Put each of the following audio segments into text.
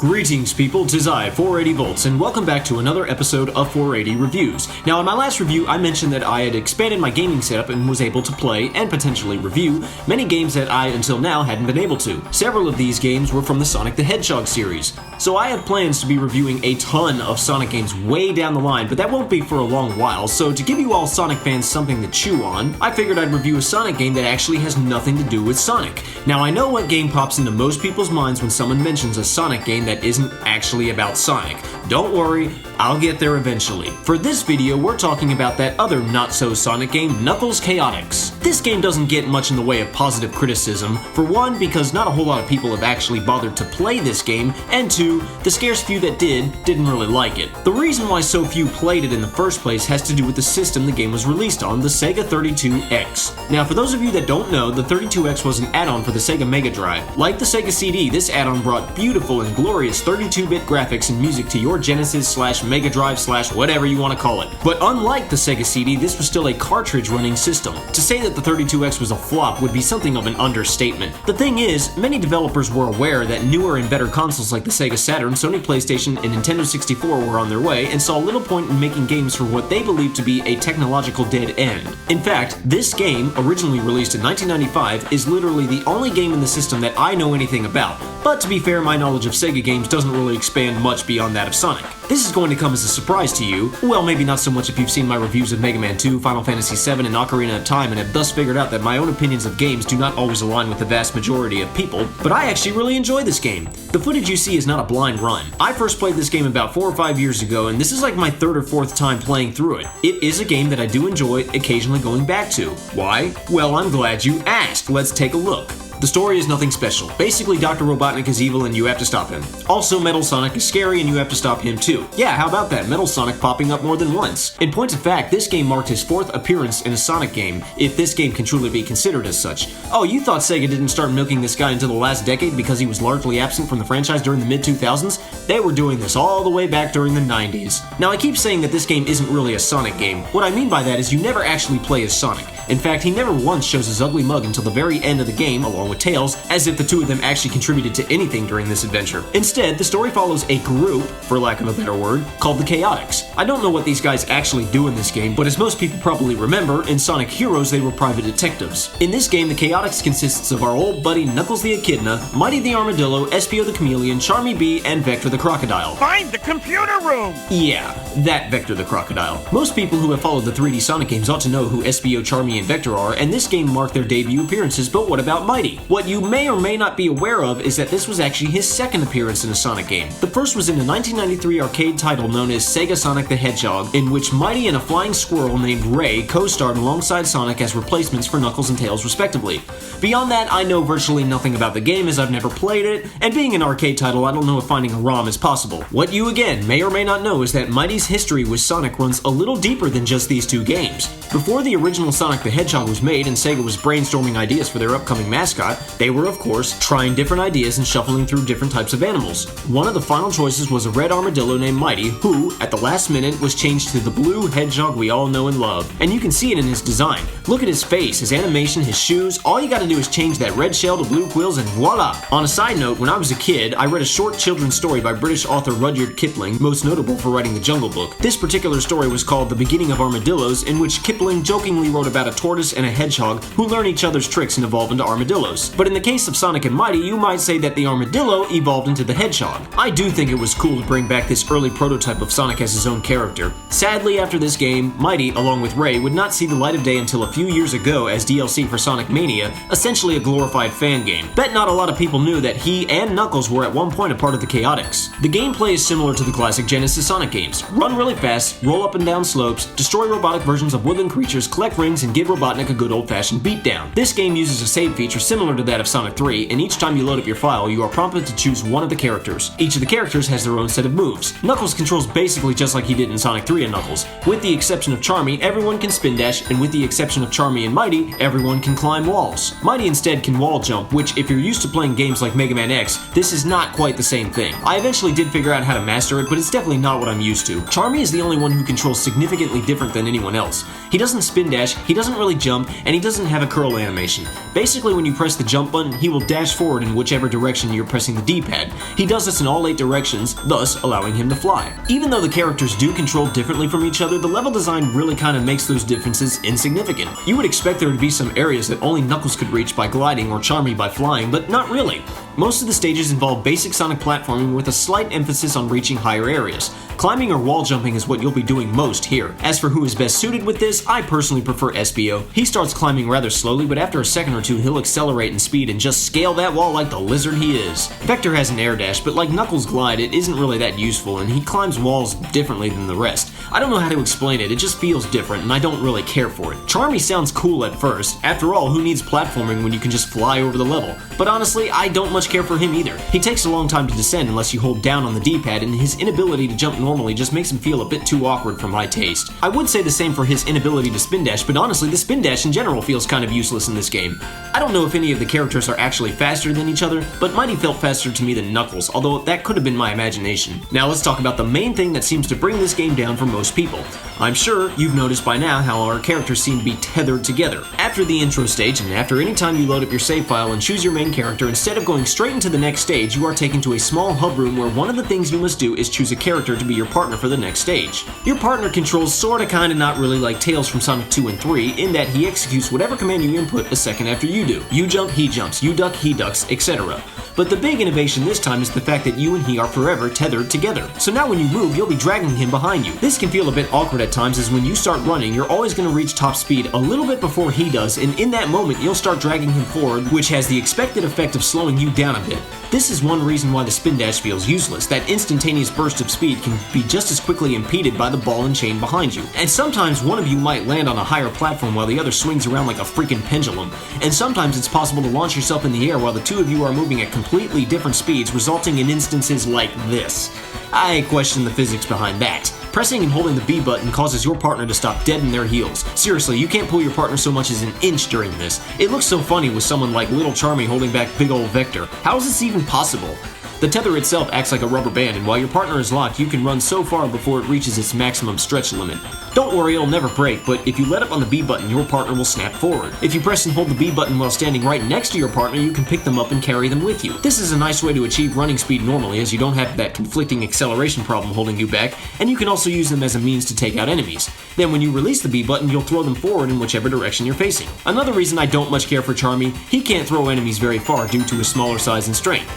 Greetings people, 'tis I, 480 Volts, and welcome back to another episode of 480 Reviews. Now in my last review I mentioned that I had expanded my gaming setup and was able to play, and potentially review, many games that I until now hadn't been able to. Several of these games were from the Sonic the Hedgehog series. So I have plans to be reviewing a ton of Sonic games way down the line, but that won't be for a long while, so to give you all Sonic fans something to chew on, I figured I'd review a Sonic game that actually has nothing to do with Sonic. Now I know what game pops into most people's minds when someone mentions a Sonic game that isn't actually about Sonic. Don't worry, I'll get there eventually. For this video, we're talking about that other not-so-Sonic game, Knuckles Chaotix. This game doesn't get much in the way of positive criticism, for one, because not a whole lot of people have actually bothered to play this game, and two, the scarce few that didn't really like it. The reason why so few played it in the first place has to do with the system the game was released on, the Sega 32X. Now, for those of you that don't know, the 32X was an add-on for the Sega Mega Drive. Like the Sega CD, this add-on brought beautiful and glorious 32-bit graphics and music to your Genesis/Mega Drive/whatever you want to call it. But unlike the Sega CD, this was still a cartridge-running system. To say that the 32X was a flop would be something of an understatement. The thing is, many developers were aware that newer and better consoles like the Sega Saturn, Sony PlayStation, and Nintendo 64 were on their way, and saw little point in making games for what they believed to be a technological dead end. In fact, this game, originally released in 1995, is literally the only game in the system that I know anything about. But to be fair, my knowledge of Sega games doesn't really expand much beyond that of Sonic. This is going to come as a surprise to you. Well, maybe not so much if you've seen my reviews of Mega Man 2, Final Fantasy VII, and Ocarina of Time and have thus figured out that my own opinions of games do not always align with the vast majority of people, but I actually really enjoy this game. The footage you see is not a blind run. I first played this game about 4 or 5 years ago, and this is like my third or fourth time playing through it. It is a game that I do enjoy occasionally going back to. Why? Well, I'm glad you asked. Let's take a look. The story is nothing special. Basically, Dr. Robotnik is evil and you have to stop him. Also, Metal Sonic is scary and you have to stop him too. Yeah, how about that? Metal Sonic popping up more than once. In point of fact, this game marked his 4th appearance in a Sonic game, if this game can truly be considered as such. Oh, you thought Sega didn't start milking this guy until the last decade because he was largely absent from the franchise during the mid-2000s? They were doing this all the way back during the 90s. Now, I keep saying that this game isn't really a Sonic game. What I mean by that is you never actually play as Sonic. In fact, he never once shows his ugly mug until the very end of the game, along with Tails, as if the two of them actually contributed to anything during this adventure. Instead, the story follows a group, for lack of a better word, called the Chaotix. I don't know what these guys actually do in this game, but as most people probably remember, in Sonic Heroes they were private detectives. In this game, the Chaotix consists of our old buddy Knuckles the Echidna, Mighty the Armadillo, Espio the Chameleon, Charmy Bee, and Vector the Crocodile. Find the computer room! Yeah, that Vector the Crocodile. Most people who have followed the 3D Sonic games ought to know who Espio, Charmy, and Vector are, and this game marked their debut appearances, but what about Mighty? What you may or may not be aware of is that this was actually his second appearance in a Sonic game. The first was in a 1993 arcade title known as Sega Sonic the Hedgehog, in which Mighty and a flying squirrel named Ray co-starred alongside Sonic as replacements for Knuckles and Tails respectively. Beyond that, I know virtually nothing about the game as I've never played it, and being an arcade title, I don't know if finding a ROM is possible. What you again may or may not know is that Mighty's history with Sonic runs a little deeper than just these two games. Before the original Sonic the Hedgehog was made and Sega was brainstorming ideas for their upcoming mascot, they were of course trying different ideas and shuffling through different types of animals. One of the final choices was a red armadillo named Mighty, who, at the last minute, was changed to the blue hedgehog we all know and love. And you can see it in his design. Look at his face, his animation, his shoes. All you gotta do is change that red shell to blue quills and voila! On a side note, when I was a kid, I read a short children's story by British author Rudyard Kipling, most notable for writing The Jungle Book. This particular story was called The Beginning of Armadillos, in which Kipling jokingly wrote about a tortoise and a hedgehog who learn each other's tricks and evolve into armadillos. But in the case of Sonic and Mighty, you might say that the armadillo evolved into the hedgehog. I do think it was cool to bring back this early prototype of Sonic as his own character. Sadly, after this game, Mighty, along with Ray, would not see the light of day until a few years ago as DLC for Sonic Mania, essentially a glorified fan game. Bet not a lot of people knew that he and Knuckles were at one point a part of the Chaotix. The gameplay is similar to the classic Genesis Sonic games. Run really fast, roll up and down slopes, destroy robotic versions of woodland creatures, collect rings, and give Robotnik a good old-fashioned beatdown. This game uses a save feature similar to that of Sonic 3, and each time you load up your file, you are prompted to choose one of the characters. Each of the characters has their own set of moves. Knuckles controls basically just like he did in Sonic 3 and Knuckles. With the exception of Charmy, everyone can spin dash, and with the exception of Charmy and Mighty, everyone can climb walls. Mighty instead can wall jump, which if you're used to playing games like Mega Man X, this is not quite the same thing. I eventually did figure out how to master it, but it's definitely not what I'm used to. Charmy is the only one who controls significantly different than anyone else. He doesn't spin dash, he doesn't really jump, and he doesn't have a curl animation. Basically, when you press the jump button, he will dash forward in whichever direction you're pressing the D-pad. He does this in all 8 directions, thus allowing him to fly. Even though the characters do control differently from each other, the level design really kind of makes those differences insignificant. You would expect there to be some areas that only Knuckles could reach by gliding or Charmy by flying, but not really. Most of the stages involve basic Sonic platforming with a slight emphasis on reaching higher areas. Climbing or wall jumping is what you'll be doing most here. As for who is best suited with this, I personally prefer SBO. He starts climbing rather slowly, but after a second or two he'll accelerate in speed and just scale that wall like the lizard he is. Vector has an air dash, but like Knuckles' glide, it isn't really that useful, and he climbs walls differently than the rest. I don't know how to explain it, it just feels different, and I don't really care for it. Charmy sounds cool at first. After all, who needs platforming when you can just fly over the level? But honestly, I don't much care for him either. He takes a long time to descend unless you hold down on the D-pad, and his inability to jump normally just makes him feel a bit too awkward for my taste. I would say the same for his inability to spin dash, but honestly, the spin dash in general feels kind of useless in this game. I don't know if any of the characters are actually faster than each other, but Mighty felt faster to me than Knuckles, although that could have been my imagination. Now let's talk about the main thing that seems to bring this game down for most people. I'm sure you've noticed by now how our characters seem to be tethered together. After the intro stage, and after any time you load up your save file and choose your main character, instead of going straight into the next stage, you are taken to a small hub room where one of the things you must do is choose a character to be your partner for the next stage. Your partner controls sorta kinda not really like Tails from Sonic 2 and 3, in that he executes whatever command you input a second after you do. You jump, he jumps, you duck, he ducks, etc. But the big innovation this time is the fact that you and he are forever tethered together. So now when you move, you'll be dragging him behind you. This can feel a bit awkward at times, as when you start running, you're always going to reach top speed a little bit before he does, and in that moment you'll start dragging him forward, which has the expected effect of slowing you down a bit. This is one reason why the spin dash feels useless. That instantaneous burst of speed can be just as quickly impeded by the ball and chain behind you. And sometimes one of you might land on a higher platform while the other swings around like a freaking pendulum. And sometimes it's possible to launch yourself in the air while the two of you are moving at completely different speeds, resulting in instances like this. I question the physics behind that. Pressing and holding the B button causes your partner to stop dead in their heels. Seriously, you can't pull your partner so much as an inch during this. It looks so funny with someone like Little Charmy holding back big ol' Vector. How is this even possible? The tether itself acts like a rubber band, and while your partner is locked, you can run so far before it reaches its maximum stretch limit. Don't worry, it'll never break, but if you let up on the B button, your partner will snap forward. If you press and hold the B button while standing right next to your partner, you can pick them up and carry them with you. This is a nice way to achieve running speed normally, as you don't have that conflicting acceleration problem holding you back, and you can also use them as a means to take out enemies. Then when you release the B button, you'll throw them forward in whichever direction you're facing. Another reason I don't much care for Charmy, he can't throw enemies very far due to his smaller size and strength.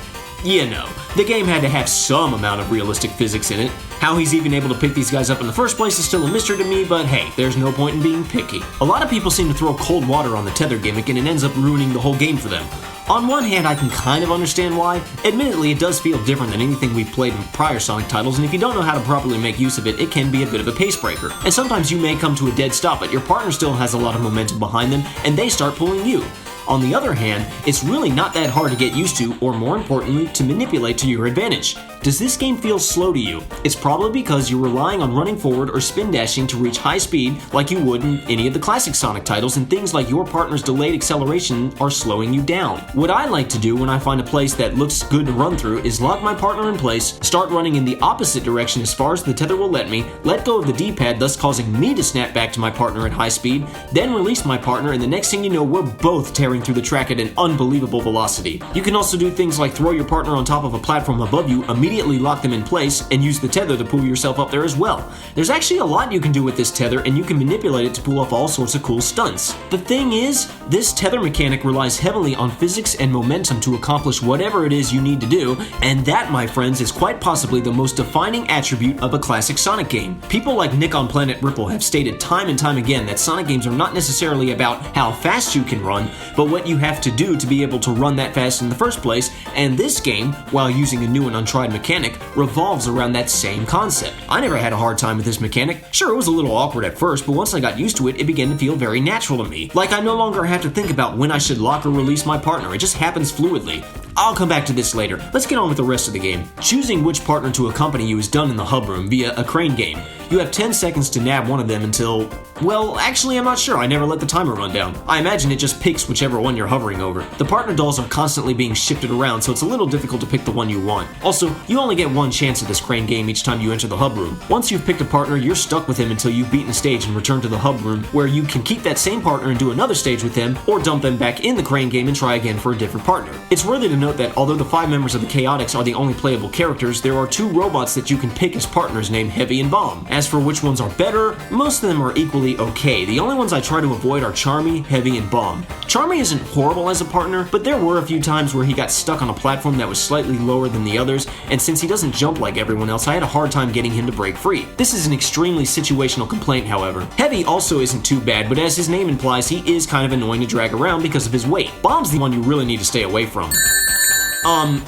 You know, the game had to have some amount of realistic physics in it. How he's even able to pick these guys up in the first place is still a mystery to me, but hey, there's no point in being picky. A lot of people seem to throw cold water on the tether gimmick, and it ends up ruining the whole game for them. On one hand, I can kind of understand why. Admittedly, it does feel different than anything we've played in prior Sonic titles, and if you don't know how to properly make use of it, it can be a bit of a pace breaker. And sometimes you may come to a dead stop, but your partner still has a lot of momentum behind them, and they start pulling you. On the other hand, it's really not that hard to get used to, or more importantly, to manipulate to your advantage. Does this game feel slow to you? It's probably because you're relying on running forward or spin dashing to reach high speed like you would in any of the classic Sonic titles, and things like your partner's delayed acceleration are slowing you down. What I like to do when I find a place that looks good to run through is lock my partner in place, start running in the opposite direction as far as the tether will let me, let go of the D-pad, thus causing me to snap back to my partner at high speed, then release my partner, and the next thing you know, we're both tearing through the track at an unbelievable velocity. You can also do things like throw your partner on top of a platform above you, immediately lock them in place, and use the tether to pull yourself up there as well. There's actually a lot you can do with this tether, and you can manipulate it to pull off all sorts of cool stunts. The thing is, this tether mechanic relies heavily on physics and momentum to accomplish whatever it is you need to do, and that, my friends, is quite possibly the most defining attribute of a classic Sonic game. People like Nick on Planet Ripple have stated time and time again that Sonic games are not necessarily about how fast you can run, but what you have to do to be able to run that fast in the first place, and this game, while using a new and untried mechanic, revolves around that same concept. I never had a hard time with this mechanic. Sure, it was a little awkward at first, but once I got used to it, it began to feel very natural to me. Like I no longer have to think about when I should lock or release my partner, it just happens fluidly. I'll come back to this later. Let's get on with the rest of the game. Choosing which partner to accompany you is done in the hub room via a crane game. You have 10 seconds to nab one of them until... well, actually I'm not sure, I never let the timer run down. I imagine it just picks whichever one you're hovering over. The partner dolls are constantly being shifted around, so it's a little difficult to pick the one you want. Also, you only get one chance at this crane game each time you enter the hub room. Once you've picked a partner, you're stuck with him until you've beaten a stage and return to the hub room, where you can keep that same partner and do another stage with them, or dump them back in the crane game and try again for a different partner. It's worthy to note that although the 5 members of the Chaotix are the only playable characters, there are 2 robots that you can pick as partners named Heavy and Bomb. As for which ones are better, most of them are equally okay. The only ones I try to avoid are Charmy, Heavy, and Bomb. Charmy isn't horrible as a partner, but there were a few times where he got stuck on a platform that was slightly lower than the others, and since he doesn't jump like everyone else, I had a hard time getting him to break free. This is an extremely situational complaint, however. Heavy also isn't too bad, but as his name implies, he is kind of annoying to drag around because of his weight. Bomb's the one you really need to stay away from.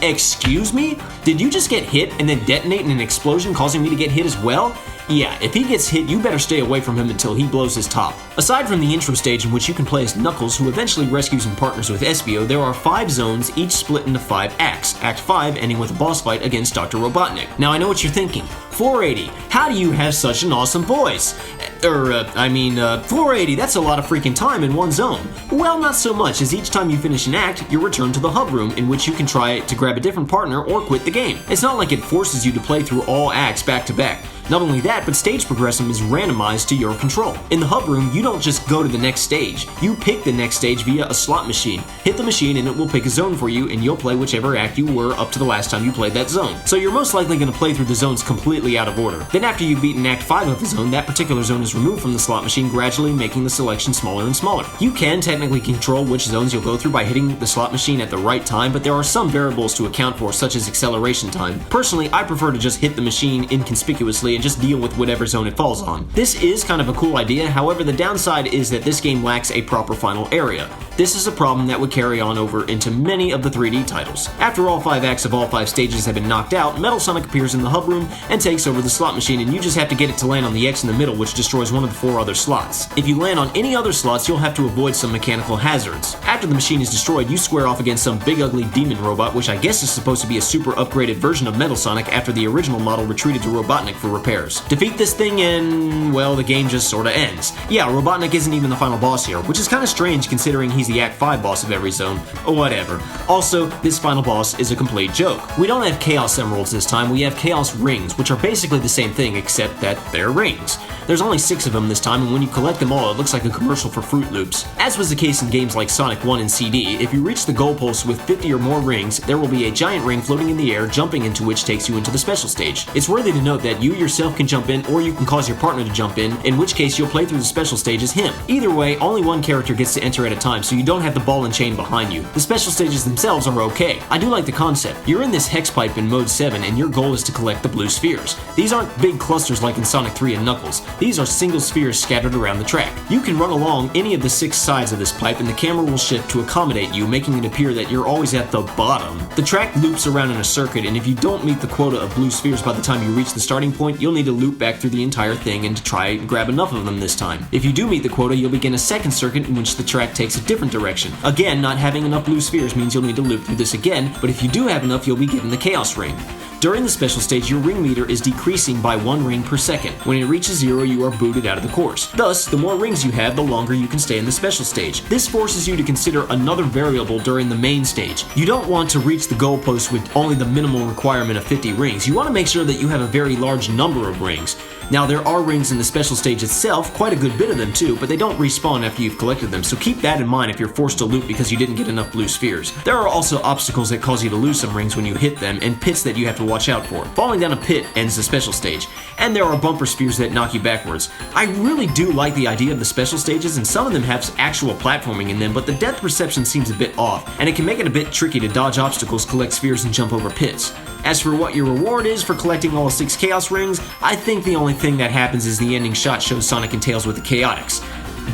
Excuse me? Did you just get hit and then detonate in an explosion causing me to get hit as well? Yeah, if he gets hit, you better stay away from him until he blows his top. Aside from the intro stage in which you can play as Knuckles, who eventually rescues and partners with Espio, there are 5 zones, each split into 5 acts. Act 5 ending with a boss fight against Dr. Robotnik. Now I know what you're thinking. 480, how do you have such an awesome voice? 480, that's a lot of freaking time in one zone. Well, not so much, as each time you finish an act, you're returned to the hub room, in which you can try to grab a different partner or quit the game. It's not like it forces you to play through all acts back to back. Not only that, but stage progression is randomized to your control. In the hub room, you don't just go to the next stage. You pick the next stage via a slot machine. Hit the machine and it will pick a zone for you, and you'll play whichever act you were up to the last time you played that zone. So you're most likely going to play through the zones completely out of order. Then after you've beaten Act 5 of the zone, that particular zone is removed from the slot machine, gradually making the selection smaller and smaller. You can technically control which zones you'll go through by hitting the slot machine at the right time, but there are some variables to account for, such as acceleration time. Personally, I prefer to just hit the machine inconspicuously and just deal with whatever zone it falls on. This is kind of a cool idea, however the downside is that this game lacks a proper final area. This is a problem that would carry on over into many of the 3D titles. After all 5 acts of all 5 stages have been knocked out, Metal Sonic appears in the hub room and takes over the slot machine, and you just have to get it to land on the X in the middle, which destroys one of the 4 other slots. If you land on any other slots, you'll have to avoid some mechanical hazards. After the machine is destroyed, you square off against some big ugly demon robot, which I guess is supposed to be a super upgraded version of Metal Sonic after the original model retreated to Robotnik for repairs. Defeat this thing and, well, the game just sorta ends. Yeah, Robotnik isn't even the final boss here, which is kinda strange considering he's the Act 5 boss of every zone. Whatever. Also, this final boss is a complete joke. We don't have Chaos Emeralds this time, we have Chaos Rings, which are basically the same thing except that they're rings. There's only 6 of them this time, and when you collect them all, it looks like a commercial for Fruit Loops. As was the case in games like Sonic 1 and CD, if you reach the goalposts with 50 or more rings, there will be a giant ring floating in the air, jumping into which takes you into the special stage. It's worthy to note that you yourself can jump in, or you can cause your partner to jump in which case you'll play through the special stage as him. Either way, only one character gets to enter at a time, so you don't have the ball and chain behind you. The special stages themselves are okay. I do like the concept. You're in this hex pipe in mode 7, and your goal is to collect the blue spheres. These aren't big clusters like in Sonic 3 and Knuckles. These are single spheres scattered around the track. You can run along any of the 6 sides of this pipe, and the camera will shift to accommodate you, making it appear that you're always at the bottom. The track loops around in a circuit, and if you don't meet the quota of blue spheres by the time you reach the starting point, you'll need to loop back through the entire thing and try and grab enough of them this time. If you do meet the quota, you'll begin a second circuit in which the track takes a different direction. Again, not having enough blue spheres means you'll need to loop through this again, but if you do have enough, you'll be given the Chaos Ring. During the special stage, your ring meter is decreasing by 1 ring per second. When it reaches 0, you are booted out of the course. Thus, the more rings you have, the longer you can stay in the special stage. This forces you to consider another variable during the main stage. You don't want to reach the goalpost with only the minimal requirement of 50 rings. You want to make sure that you have a very large number of rings. Now, there are rings in the special stage itself, quite a good bit of them too, but they don't respawn after you've collected them, so keep that in mind if you're forced to loop because you didn't get enough blue spheres. There are also obstacles that cause you to lose some rings when you hit them, and pits that you have to watch out for. Falling down a pit ends the special stage, and there are bumper spheres that knock you backwards. I really do like the idea of the special stages, and some of them have actual platforming in them, but the depth perception seems a bit off, and it can make it a bit tricky to dodge obstacles, collect spheres, and jump over pits. As for what your reward is for collecting all 6 Chaos Rings, I think the only thing that happens is the ending shot shows Sonic and Tails with the Chaotix.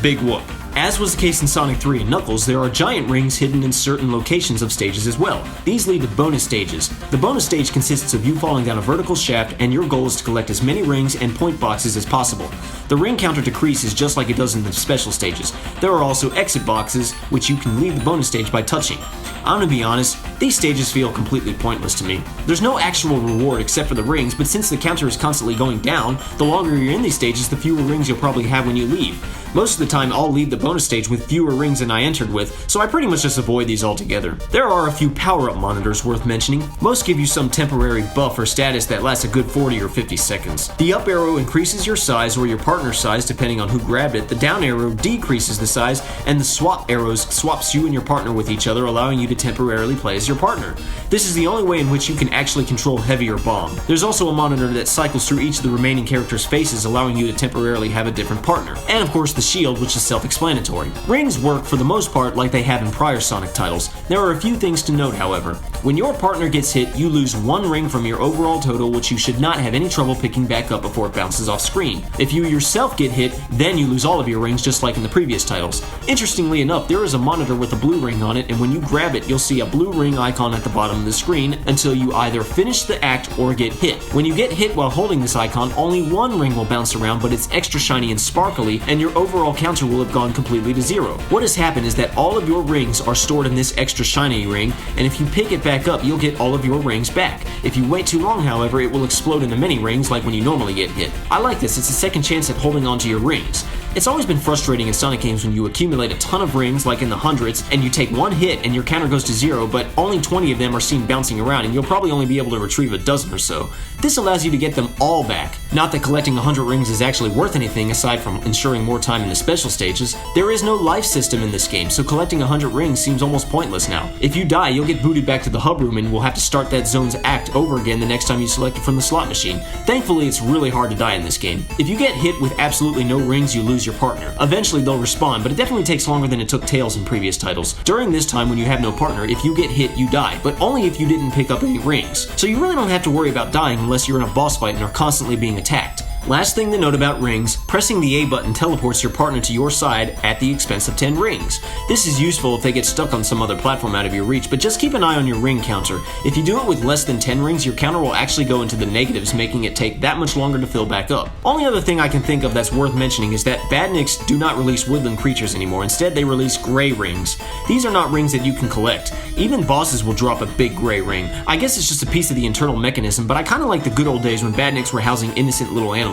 Big whoop. As was the case in Sonic 3 and Knuckles, there are giant rings hidden in certain locations of stages as well. These lead to bonus stages. The bonus stage consists of you falling down a vertical shaft, and your goal is to collect as many rings and point boxes as possible. The ring counter decreases just like it does in the special stages. There are also exit boxes, which you can leave the bonus stage by touching. I'm gonna be honest, these stages feel completely pointless to me. There's no actual reward except for the rings, but since the counter is constantly going down, the longer you're in these stages, the fewer rings you'll probably have when you leave. Most of the time, I'll leave the bonus stage with fewer rings than I entered with, so I pretty much just avoid these altogether. There are a few power-up monitors worth mentioning. Most give you some temporary buff or status that lasts a good 40 or 50 seconds. The up arrow increases your size or your partner's size depending on who grabbed it, the down arrow decreases the size, and the swap arrows swaps you and your partner with each other, allowing you to temporarily play as your partner. This is the only way in which you can actually control heavy or bomb. There's also a monitor that cycles through each of the remaining characters' faces, allowing you to temporarily have a different partner. And of course the shield, which is self-explanatory. Rings work for the most part like they have in prior Sonic titles. There are a few things to note, however. When your partner gets hit, you lose one ring from your overall total, which you should not have any trouble picking back up before it bounces off screen. If you yourself get hit, then you lose all of your rings, just like in the previous titles. Interestingly enough, there is a monitor with a blue ring on it, and when you grab it, you'll see a blue ring icon at the bottom of the screen until you either finish the act or get hit. When you get hit while holding this icon, only one ring will bounce around, but it's extra shiny and sparkly, and your overall counter will have gone completely to zero. What has happened is that all of your rings are stored in this extra shiny ring, and if you pick it back up, you'll get all of your rings back. If you wait too long, however, it will explode into many rings like when you normally get hit. I like this, it's a second chance at holding onto your rings. It's always been frustrating in Sonic games when you accumulate a ton of rings, like in the hundreds, and you take one hit and your counter goes to zero, but only 20 of them are seen bouncing around, and you'll probably only be able to retrieve a dozen or so. This allows you to get them all back. Not that collecting 100 rings is actually worth anything aside from ensuring more time in the special stages. There is no life system in this game, so collecting 100 rings seems almost pointless now. If you die, you'll get booted back to the hub room and will have to start that zone's act over again the next time you select it from the slot machine. Thankfully, it's really hard to die in this game. If you get hit with absolutely no rings, you lose your partner. Eventually they'll respawn, but it definitely takes longer than it took Tails in previous titles. During this time when you have no partner, if you get hit, you die, but only if you didn't pick up any rings. So you really don't have to worry about dying unless you're in a boss fight and are constantly being attacked. Last thing to note about rings, pressing the A button teleports your partner to your side at the expense of 10 rings. This is useful if they get stuck on some other platform out of your reach, but just keep an eye on your ring counter. If you do it with less than 10 rings, your counter will actually go into the negatives, making it take that much longer to fill back up. Only other thing I can think of that's worth mentioning is that badniks do not release woodland creatures anymore. Instead, they release gray rings. These are not rings that you can collect. Even bosses will drop a big gray ring. I guess it's just a piece of the internal mechanism, but I kinda like the good old days when badniks were housing innocent little animals.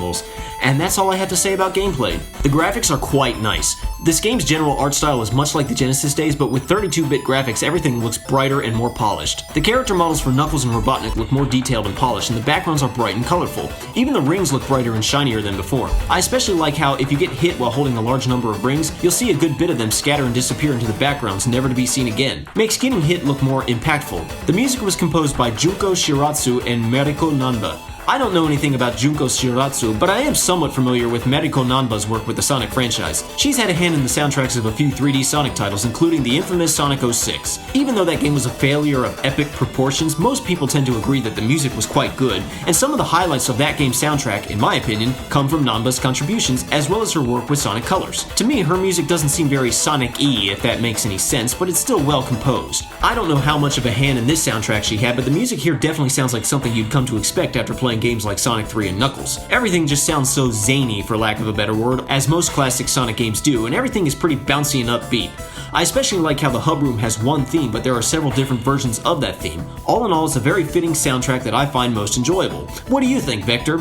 And that's all I have to say about gameplay. The graphics are quite nice. This game's general art style is much like the Genesis days, but with 32-bit graphics, everything looks brighter and more polished. The character models for Knuckles and Robotnik look more detailed and polished, and the backgrounds are bright and colorful. Even the rings look brighter and shinier than before. I especially like how if you get hit while holding a large number of rings, you'll see a good bit of them scatter and disappear into the backgrounds, never to be seen again. Makes getting hit look more impactful. The music was composed by Junko Shiratsu and Mariko Nanba. I don't know anything about Junko Shiratsu, but I am somewhat familiar with Mariko Nanba's work with the Sonic franchise. She's had a hand in the soundtracks of a few 3D Sonic titles, including the infamous Sonic 06. Even though that game was a failure of epic proportions, most people tend to agree that the music was quite good, and some of the highlights of that game's soundtrack, in my opinion, come from Nanba's contributions, as well as her work with Sonic Colors. To me, her music doesn't seem very Sonic-y, if that makes any sense, but it's still well composed. I don't know how much of a hand in this soundtrack she had, but the music here definitely sounds like something you'd come to expect after playing games like Sonic 3 and Knuckles. Everything just sounds so zany, for lack of a better word, as most classic Sonic games do, and everything is pretty bouncy and upbeat. I especially like how the hub room has one theme, but there are several different versions of that theme. All in all, it's a very fitting soundtrack that I find most enjoyable. What do you think, Vector?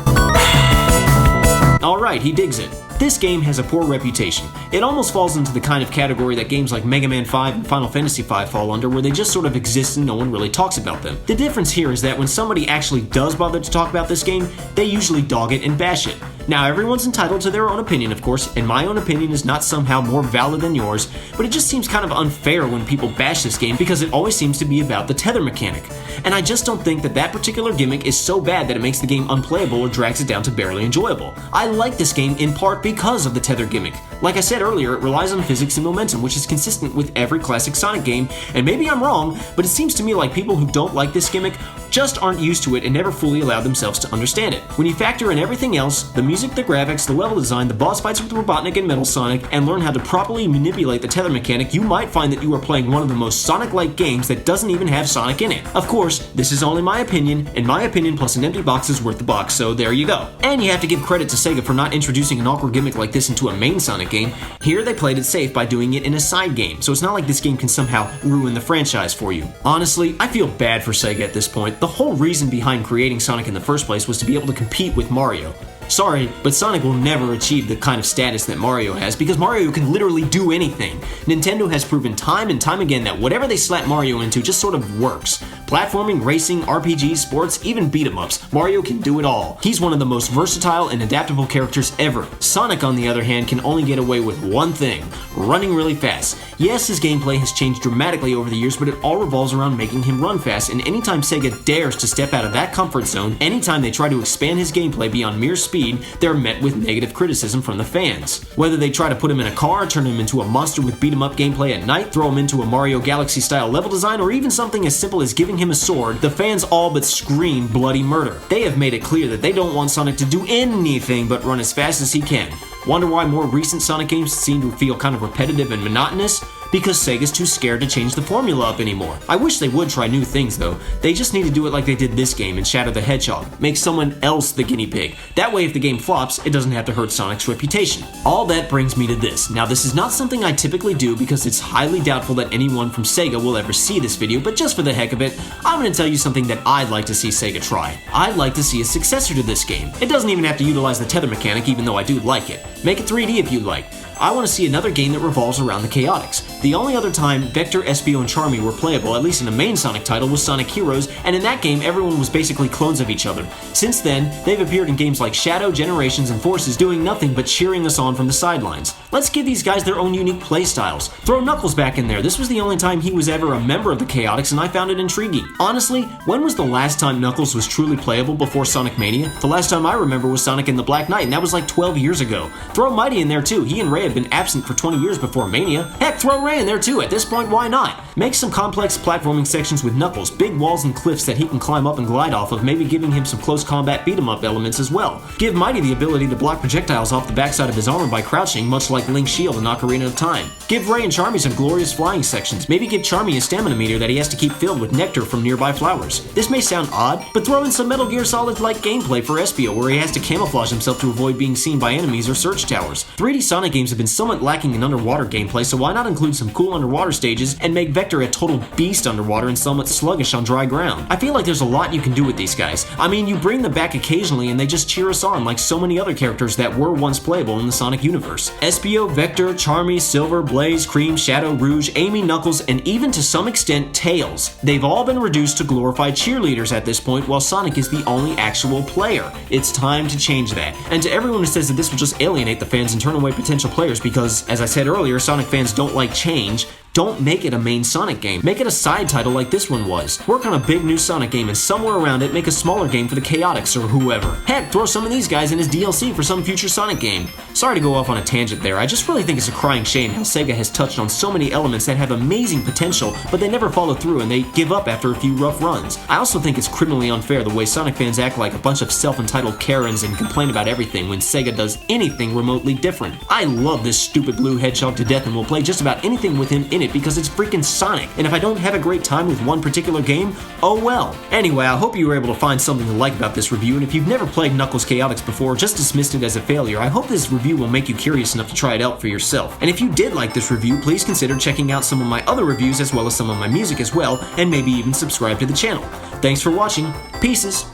Alright, he digs it. This game has a poor reputation. It almost falls into the kind of category that games like Mega Man 5 and Final Fantasy 5 fall under, where they just sort of exist and no one really talks about them. The difference here is that when somebody actually does bother to talk about this game, they usually dog it and bash it. Now, everyone's entitled to their own opinion, of course, and my own opinion is not somehow more valid than yours, but it just seems kind of unfair when people bash this game because it always seems to be about the tether mechanic. And I just don't think that that particular gimmick is so bad that it makes the game unplayable or drags it down to barely enjoyable. I like this game in part because of the tether gimmick. Like I said earlier, it relies on physics and momentum, which is consistent with every classic Sonic game, and maybe I'm wrong, but it seems to me like people who don't like this gimmick just aren't used to it and never fully allow themselves to understand it. When you factor in everything else, the music, the graphics, the level design, the boss fights with Robotnik and Metal Sonic, and learn how to properly manipulate the tether mechanic, you might find that you are playing one of the most Sonic-like games that doesn't even have Sonic in it. Of course, this is only my opinion, and my opinion plus an empty box is worth the box, so there you go. And you have to give credit to Sega for not introducing an awkward gimmick like this into a main Sonic game. Here they played it safe by doing it in a side game, so it's not like this game can somehow ruin the franchise for you. Honestly, I feel bad for Sega at this point. The whole reason behind creating Sonic in the first place was to be able to compete with Mario. Sorry, but Sonic will never achieve the kind of status that Mario has because Mario can literally do anything. Nintendo has proven time and time again that whatever they slap Mario into just sort of works. Platforming, racing, RPGs, sports, even beat-em-ups, Mario can do it all. He's one of the most versatile and adaptable characters ever. Sonic, on the other hand, can only get away with one thing: running really fast. Yes, his gameplay has changed dramatically over the years, but it all revolves around making him run fast, and anytime Sega dares to step out of that comfort zone, anytime they try to expand his gameplay beyond mere speed, they're met with negative criticism from the fans. Whether they try to put him in a car, turn him into a monster with beat-em-up gameplay at night, throw him into a Mario Galaxy-style level design, or even something as simple as giving him a sword, the fans all but scream bloody murder. They have made it clear that they don't want Sonic to do anything but run as fast as he can. Wonder why more recent Sonic games seem to feel kind of repetitive and monotonous? Because Sega's too scared to change the formula up anymore. I wish they would try new things though. They just need to do it like they did this game in Shadow the Hedgehog. Make someone else the guinea pig. That way if the game flops, it doesn't have to hurt Sonic's reputation. All that brings me to this. Now this is not something I typically do because it's highly doubtful that anyone from Sega will ever see this video, but just for the heck of it, I'm going to tell you something that I'd like to see Sega try. I'd like to see a successor to this game. It doesn't even have to utilize the tether mechanic, even though I do like it. Make it 3D if you'd like. I want to see another game that revolves around the Chaotix. The only other time Vector, Espio, and Charmy were playable, at least in a main Sonic title, was Sonic Heroes, and in that game everyone was basically clones of each other. Since then, they've appeared in games like Shadow, Generations, and Forces, doing nothing but cheering us on from the sidelines. Let's give these guys their own unique playstyles. Throw Knuckles back in there. This was the only time he was ever a member of the Chaotix, and I found it intriguing. Honestly, when was the last time Knuckles was truly playable before Sonic Mania? The last time I remember was Sonic and the Black Knight, and that was like 12 years ago. Throw Mighty in there too. He and Ray have been absent for 20 years before Mania. Heck, throw Ray in there too. At this point, why not? Make some complex platforming sections with Knuckles, big walls and cliffs that he can climb up and glide off of, maybe giving him some close combat beat-em-up elements as well. Give Mighty the ability to block projectiles off the backside of his armor by crouching, much like Link's shield in Ocarina of Time. Give Ray and Charmy some glorious flying sections. Maybe give Charmy a stamina meter that he has to keep filled with nectar from nearby flowers. This may sound odd, but throw in some Metal Gear Solid-like gameplay for Espio, where he has to camouflage himself to avoid being seen by enemies or search towers. 3D Sonic games have been somewhat lacking in underwater gameplay, so why not include some cool underwater stages and make Vector a total beast underwater and somewhat sluggish on dry ground? I feel like there's a lot you can do with these guys. I mean, you bring them back occasionally and they just cheer us on like so many other characters that were once playable in the Sonic universe. Espio, Vector, Charmy, Silver, Blaze, Cream, Shadow, Rouge, Amy, Knuckles, and even to some extent Tails. They've all been reduced to glorified cheerleaders at this point, while Sonic is the only actual player. It's time to change that. And to everyone who says that this will just alienate the fans and turn away potential players because, as I said earlier, Sonic fans don't like change, don't make it a main Sonic game. Make it a side title like this one was. Work on a big new Sonic game and somewhere around it make a smaller game for the Chaotix or whoever. Heck, throw some of these guys in as DLC for some future Sonic game. Sorry to go off on a tangent there, I just really think it's a crying shame how Sega has touched on so many elements that have amazing potential, but they never follow through and they give up after a few rough runs. I also think it's criminally unfair the way Sonic fans act like a bunch of self-entitled Karens and complain about everything when Sega does anything remotely different. I love this stupid blue hedgehog to death and will play just about anything with him in it because it's freaking Sonic, and if I don't have a great time with one particular game, oh well. Anyway, I hope you were able to find something to like about this review, and if you've never played Knuckles Chaotix before or just dismissed it as a failure, I hope this review will make you curious enough to try it out for yourself. And if you did like this review, please consider checking out some of my other reviews as well as some of my music as well, and maybe even subscribe to the channel. Thanks for watching. Pieces.